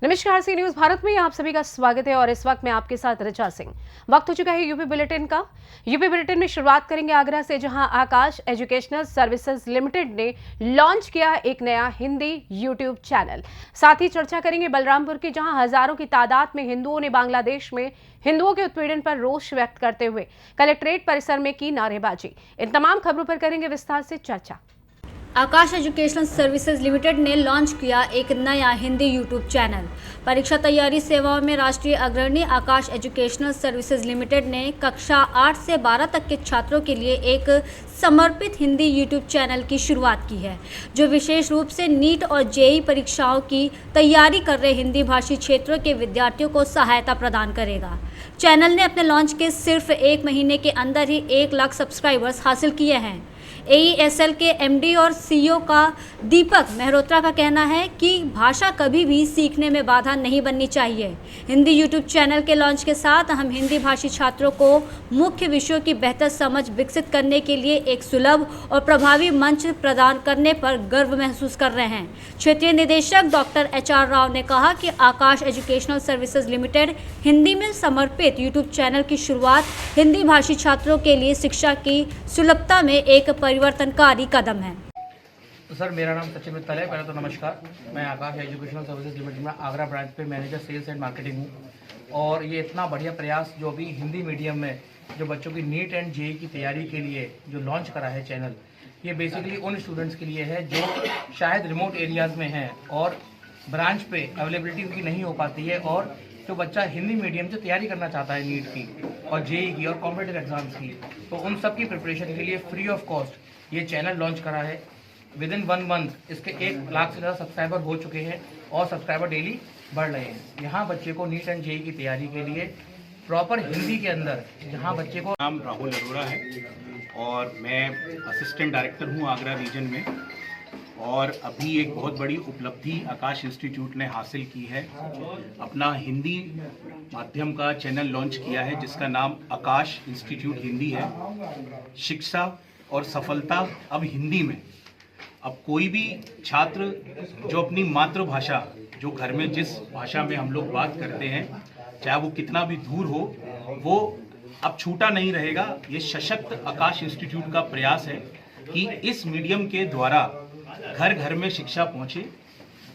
नमस्कार, सी न्यूज भारत में आप सभी का स्वागत है और इस वक्त मैं आपके साथ ऋचा सिंह। वक्त हो चुका है यूपी बुलेटिन का। यूपी बुलेटिन में शुरुआत करेंगे आगरा से, जहां आकाश एजुकेशनल सर्विसेज लिमिटेड ने लॉन्च किया एक नया हिंदी यूट्यूब चैनल। साथ ही चर्चा करेंगे बलरामपुर की, जहां हजारों की तादाद में हिंदुओं ने बांग्लादेश में हिंदुओं के उत्पीड़न पर रोष व्यक्त करते हुए कलेक्ट्रेट परिसर में की नारेबाजी। इन तमाम खबरों पर करेंगे विस्तार से चर्चा। आकाश एजुकेशनल सर्विसेज लिमिटेड ने लॉन्च किया एक नया हिंदी यूट्यूब चैनल। परीक्षा तैयारी सेवाओं में राष्ट्रीय अग्रणी आकाश एजुकेशनल सर्विसेज लिमिटेड ने कक्षा 8 से 12 तक के छात्रों के लिए एक समर्पित हिंदी यूट्यूब चैनल की शुरुआत की है, जो विशेष रूप से नीट और जेईई परीक्षाओं की तैयारी कर रहे हिंदी भाषी क्षेत्रों के विद्यार्थियों को सहायता प्रदान करेगा। चैनल ने अपने लॉन्च के सिर्फ 1 महीने के अंदर ही 1 लाख सब्सक्राइबर्स हासिल किए हैं। AESL के MD और CEO का दीपक मेहरोत्रा का कहना है कि भाषा कभी भी सीखने में बाधा नहीं बननी चाहिए। हिंदी यूट्यूब चैनल के लॉन्च के साथ हम हिंदी भाषी छात्रों को मुख्य विषयों की बेहतर समझ विकसित करने के लिए एक सुलभ और प्रभावी मंच प्रदान करने पर गर्व महसूस कर रहे हैं। क्षेत्रीय निदेशक डॉक्टर HR राव ने कहा कि आकाश एजुकेशनल सर्विसेज लिमिटेड हिंदी में समर्पित यूट्यूब चैनल की शुरुआत हिंदी भाषी छात्रों के लिए शिक्षा की सुलभता में एक परिवर्तनकारी कदम है। तो सर, मेरा नाम सचिन मित्तल है। पहले तो नमस्कार। मैं आकाश एजुकेशनल सर्विसेज लिमिटेड में आगरा ब्रांच पे मैनेजर सेल्स एंड मार्केटिंग हूँ। और ये इतना बढ़िया प्रयास जो अभी हिंदी मीडियम में जो बच्चों की नीट एंड जेईई की तैयारी के लिए जो लॉन्च करा है चैनल, ये बेसिकली उन स्टूडेंट्स के लिए है जो शायद रिमोट एरियाज़ में हैं और ब्रांच पे अवेलेबिलिटी उनकी नहीं हो पाती है, और जो बच्चा हिंदी मीडियम से तैयारी करना चाहता है नीट की और जेईई की और कॉम्पिटिटिव एग्जाम्स की, तो उन सब की प्रिपरेशन के लिए फ्री ऑफ कॉस्ट ये चैनल लॉन्च करा है। विद इन 1 मंथ इसके 1 लाख से ज़्यादा सब्सक्राइबर हो चुके हैं और सब्सक्राइबर डेली बढ़ रहे हैं। यहाँ बच्चे को नीट एंड जेईई की तैयारी के लिए प्रॉपर हिंदी के अंदर, जहाँ बच्चे को नाम राहुल अरोड़ा है और मैं असिस्टेंट डायरेक्टर हूँ आगरा रीजन में। और अभी एक बहुत बड़ी उपलब्धि आकाश इंस्टीट्यूट ने हासिल की है। अपना हिंदी माध्यम का चैनल लॉन्च किया है जिसका नाम आकाश इंस्टीट्यूट हिंदी है। शिक्षा और सफलता अब हिंदी में। अब कोई भी छात्र जो अपनी मातृभाषा, जो घर में जिस भाषा में हम लोग बात करते हैं, चाहे वो कितना भी दूर हो, वो अब छूटा नहीं रहेगा। ये सशक्त आकाश इंस्टीट्यूट का प्रयास है कि इस मीडियम के द्वारा घर घर में शिक्षा पहुंचे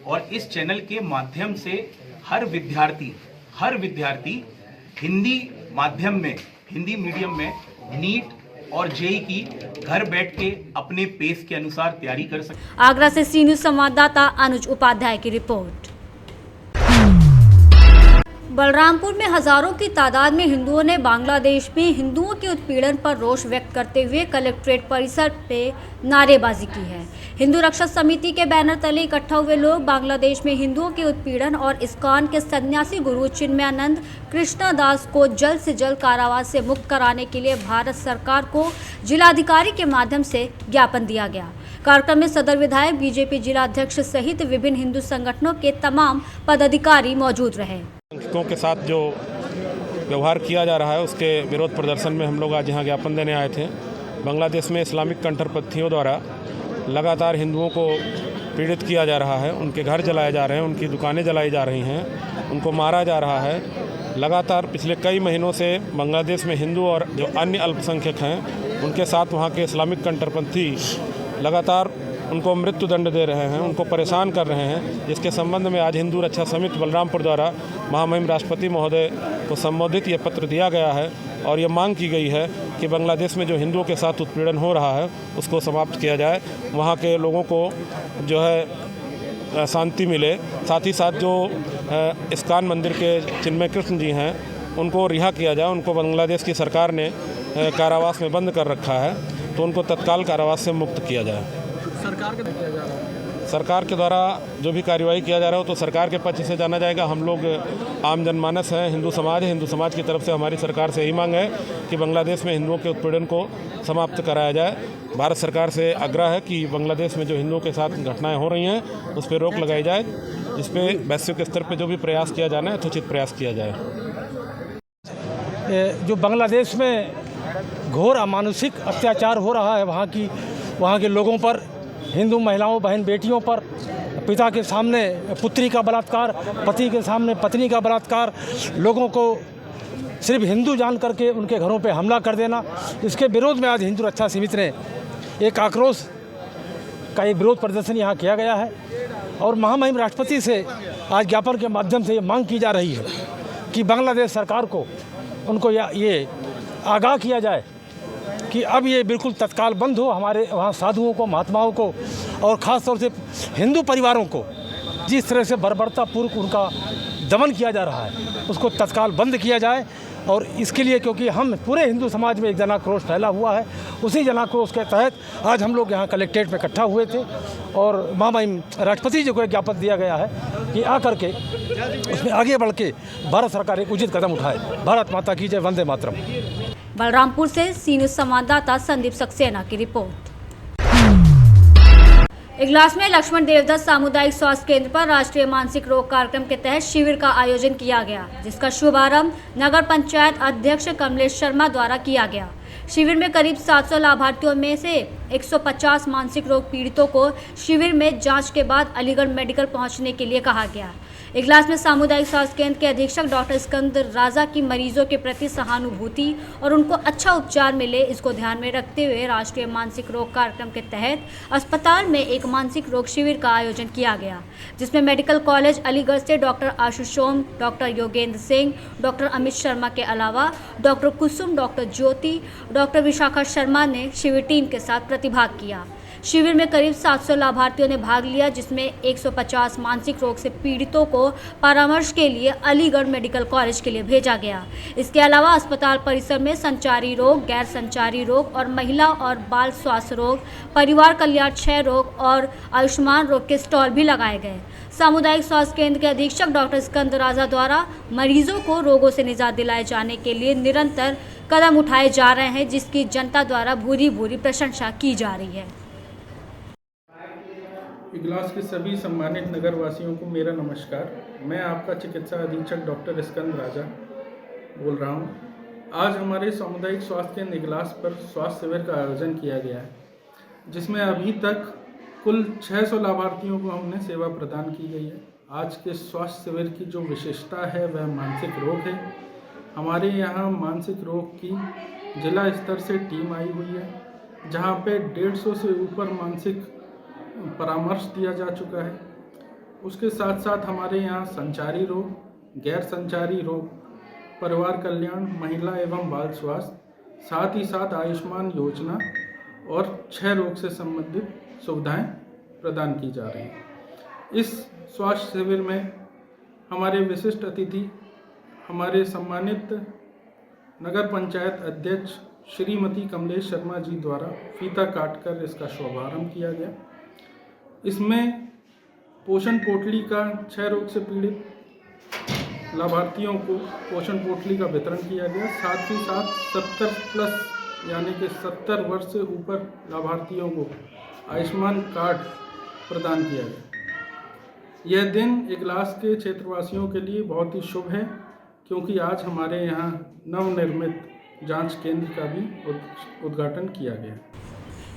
और इस चैनल के माध्यम से हर विद्यार्थी हिंदी माध्यम में, हिंदी मीडियम में नीट और जेईई की घर बैठ के अपने पेस के अनुसार तैयारी कर सके। आगरा से सी न्यूज संवाददाता अनुज उपाध्याय की रिपोर्ट। बलरामपुर में हजारों की तादाद में हिंदुओं ने बांग्लादेश में हिंदुओं के उत्पीड़न पर रोष व्यक्त करते हुए कलेक्ट्रेट परिसर पे नारेबाजी की है। हिंदू रक्षा समिति के बैनर तले इकट्ठा हुए लोग बांग्लादेश में हिंदुओं के उत्पीड़न और इस्कॉन के सन्यासी गुरु चिन्मयानंद कृष्णा दास को जल्द से जल्द कारावास से मुक्त कराने के लिए भारत सरकार को जिलाधिकारी के माध्यम से ज्ञापन दिया गया। कार्यक्रम में सदर विधायक, बीजेपी जिला अध्यक्ष सहित विभिन्न हिंदू संगठनों के तमाम पदाधिकारी मौजूद रहे। शिक्षकों के साथ जो व्यवहार किया जा रहा है उसके विरोध प्रदर्शन में हम लोग आज यहाँ ज्ञापन देने आए थे। बांग्लादेश में इस्लामिक कट्टरपंथियों द्वारा लगातार हिंदुओं को पीड़ित किया जा रहा है, उनके घर जलाए जा रहे हैं, उनकी दुकानें जलाई जा रही हैं, उनको मारा जा रहा है। लगातार पिछले कई महीनों से बांग्लादेश में हिंदू और जो अन्य अल्पसंख्यक हैं उनके साथ वहाँ के इस्लामिक कट्टरपंथी लगातार उनको मृत्यु दंड दे रहे हैं, उनको परेशान कर रहे हैं, जिसके संबंध में आज हिंदू रक्षा समिति बलरामपुर द्वारा महामहिम राष्ट्रपति महोदय को संबोधित ये पत्र दिया गया है और ये मांग की गई है कि बांग्लादेश में जो हिंदुओं के साथ उत्पीड़न हो रहा है उसको समाप्त किया जाए, वहाँ के लोगों को जो है शांति मिले। साथ ही साथ जो इस्कॉन मंदिर के चिन्मय कृष्ण जी हैं उनको रिहा किया जाए। उनको बांग्लादेश की सरकार ने कारावास में बंद कर रखा है, तो उनको तत्काल कारावास से मुक्त किया जाए। सरकार के द्वारा जो भी कार्रवाई किया जा रहा हो तो सरकार के पक्ष से जाना जाएगा। हम लोग आम जनमानस हैं, हिंदू समाज है, हिंदू समाज की तरफ से हमारी सरकार से यही मांग है कि बांग्लादेश में हिंदुओं के उत्पीड़न को समाप्त कराया जाए। भारत सरकार से आग्रह है कि बांग्लादेश में जो हिंदुओं के साथ घटनाएं हो रही हैं उस पर रोक लगाई जाए, जिस पे वैश्विक स्तर पर जो भी प्रयास किया जाना है यथोचित प्रयास किया जाए। जो बांग्लादेश में घोर अमानुषिक अत्याचार हो रहा है वहाँ के लोगों पर, हिंदू महिलाओं, बहन बेटियों पर, पिता के सामने पुत्री का बलात्कार, पति के सामने पत्नी का बलात्कार, लोगों को सिर्फ हिंदू जान करके उनके घरों पे हमला कर देना, इसके विरोध में आज हिंदू रक्षा समिति ने एक आक्रोश का एक विरोध प्रदर्शन यहाँ किया गया है। और महामहिम राष्ट्रपति से आज ज्ञापन के माध्यम से ये मांग की जा रही है कि बांग्लादेश सरकार को उनको ये आगाह किया जाए कि अब ये बिल्कुल तत्काल बंद हो। हमारे वहाँ साधुओं को, महात्माओं को और ख़ास तौर से हिंदू परिवारों को जिस तरह से बर्बरतापूर्वक उनका दमन किया जा रहा है, उसको तत्काल बंद किया जाए। और इसके लिए क्योंकि हम पूरे हिंदू समाज में एक जनाक्रोश फैला हुआ है, उसी जनाक्रोश के तहत आज हम लोग यहाँ कलेक्ट्रेट में इकट्ठा हुए थे और महामहिम राष्ट्रपति जी को एक ज्ञापन दिया गया है कि आकर के उसमें आगे बढ़ के भारत सरकार एक उचित कदम उठाए। भारत माता की जय, वंदे मातरम। बलरामपुर से सी न्यूज़ संवाददाता संदीप सक्सेना की रिपोर्ट। इगलास में लक्ष्मण देवदत्त सामुदायिक स्वास्थ्य केंद्र पर राष्ट्रीय मानसिक रोग कार्यक्रम के तहत शिविर का आयोजन किया गया, जिसका शुभारंभ नगर पंचायत अध्यक्ष कमलेश शर्मा द्वारा किया गया। शिविर में करीब 700 लाभार्थियों में से 150 मानसिक रोग पीड़ितों को शिविर में जांच के बाद अलीगढ़ मेडिकल पहुंचने के लिए कहा गया। इगलास में सामुदायिक स्वास्थ्य केंद्र के अधीक्षक डॉक्टर सिकंदर राजा की मरीजों के प्रति सहानुभूति और उनको अच्छा उपचार मिले, इसको ध्यान में रखते हुए राष्ट्रीय मानसिक रोग कार्यक्रम के तहत अस्पताल में एक मानसिक रोग शिविर का आयोजन किया गया, जिसमें मेडिकल कॉलेज अलीगढ़ से डॉक्टर आशुष सोम, डॉक्टर योगेंद्र सिंह, डॉक्टर अमित शर्मा के अलावा डॉक्टर कुसुम, डॉक्टर ज्योति, डॉक्टर विशाखा शर्मा ने शिविर टीम के साथ प्रतिभाग किया। शिविर में करीब 700 लाभार्थियों ने भाग लिया, जिसमें 150 मानसिक रोग से पीड़ितों को परामर्श के लिए अलीगढ़ मेडिकल कॉलेज के लिए भेजा गया। इसके अलावा अस्पताल परिसर में संचारी रोग, गैर संचारी रोग और महिला और बाल स्वास्थ्य रोग, परिवार कल्याण, क्षय रोग और आयुष्मान रोग के स्टॉल भी लगाए गए। सामुदायिक स्वास्थ्य केंद्र के अधीक्षक डॉक्टर सिकंदर राजा द्वारा मरीजों को रोगों से निजात दिलाए जाने के लिए निरंतर कदम उठाए जा रहे हैं, जिसकी जनता द्वारा भूरी भूरी प्रशंसा की जा रही है। इगलास के सभी सम्मानित नगर वासियों को मेरा नमस्कार। मैं आपका चिकित्सा अधीक्षक डॉक्टर सिकंदर राजा बोल रहा हूं। आज हमारे सामुदायिक स्वास्थ्य केंद्र इगलास पर स्वास्थ्य शिविर का आयोजन किया गया है, जिसमें अभी तक कुल 600 लाभार्थियों को हमने सेवा प्रदान की गई है। आज के स्वास्थ्य शिविर की जो विशेषता है वह मानसिक रोग है। हमारे यहाँ मानसिक रोग की जिला स्तर से टीम आई हुई है, जहाँ पे 150 से ऊपर मानसिक परामर्श दिया जा चुका है। उसके साथ साथ हमारे यहाँ संचारी रोग, गैर संचारी रोग, परिवार कल्याण, महिला एवं बाल स्वास्थ्य, साथ ही साथ आयुष्मान योजना और क्षय रोग से संबंधित सुविधाएं प्रदान की जा रही हैं। इस स्वास्थ्य शिविर में हमारे विशिष्ट अतिथि हमारे सम्मानित नगर पंचायत अध्यक्ष श्रीमती कमलेश शर्मा जी द्वारा फीता काटकर इसका शुभारंभ किया गया। इसमें पोषण पोटली का क्षय रोग से पीड़ित लाभार्थियों को पोषण पोटली का वितरण किया गया। साथ ही साथ 70+ यानी कि 70 वर्ष से ऊपर लाभार्थियों को आयुष्मान कार्ड प्रदान किया गया। यह दिन इगलास के क्षेत्रवासियों के लिए बहुत ही शुभ है, क्योंकि आज हमारे यहाँ नवनिर्मित जांच केंद्र का भी उद्घाटन किया गया।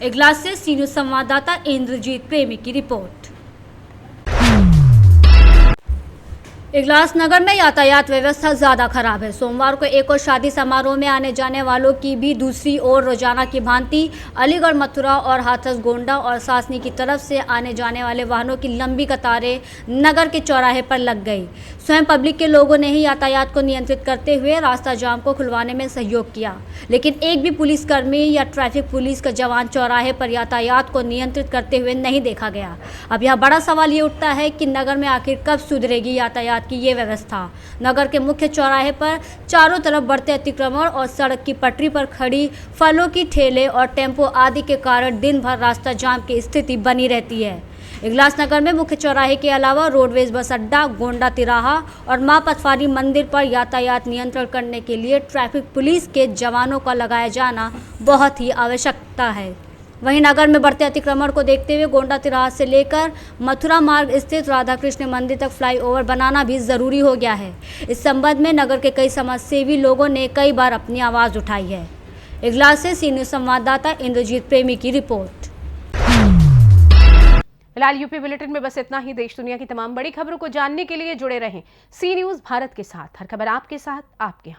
इगलास से सी न्यूज़ संवाददाता इंद्रजीत प्रेमी की रिपोर्ट। इगलास नगर में यातायात व्यवस्था ज़्यादा खराब है। सोमवार को एक और शादी समारोह में आने जाने वालों की भी दूसरी ओर रोजाना की भांति अलीगढ़, मथुरा और हाथरस, गोंडा और सासनी की तरफ से आने जाने वाले वाहनों की लंबी कतारें नगर के चौराहे पर लग गई। स्वयं पब्लिक के लोगों ने ही यातायात को नियंत्रित करते हुए रास्ता जाम को खुलवाने में सहयोग किया, लेकिन एक भी पुलिसकर्मी या ट्रैफिक पुलिस का जवान चौराहे पर यातायात को नियंत्रित करते हुए नहीं देखा गया। अब यह बड़ा सवाल ये उठता है कि नगर में आखिर कब सुधरेगी यातायात की ये व्यवस्था। नगर के मुख्य चौराहे पर चारों तरफ बढ़ते अतिक्रमण और सड़क की पटरी पर खड़ी फलों की ठेले और टेम्पो आदि के कारण दिन भर रास्ता जाम की स्थिति बनी रहती है। इगलास नगर में मुख्य चौराहे के अलावा रोडवेज बस अड्डा, गोंडा तिराहा और मां पथवारी मंदिर पर यातायात नियंत्रण करने के लिए ट्रैफिक पुलिस के जवानों का लगाया जाना बहुत ही आवश्यकता है। वहीं नगर में बढ़ते अतिक्रमण को देखते हुए गोंडा तिराहा से लेकर मथुरा मार्ग स्थित राधा कृष्ण मंदिर तक फ्लाईओवर बनाना भी जरूरी हो गया है। इस संबंध में नगर के कई समाजसेवी लोगों ने कई बार अपनी आवाज़ उठाई है। इगलास से सी न्यूज़ संवाददाता इंद्रजीत प्रेमी की रिपोर्ट। फिलहाल यूपी बुलेटिन में बस इतना ही। देश दुनिया की तमाम बड़ी खबरों को जानने के लिए जुड़े रहें सी न्यूज़ भारत के साथ। हर खबर आपके साथ, आपके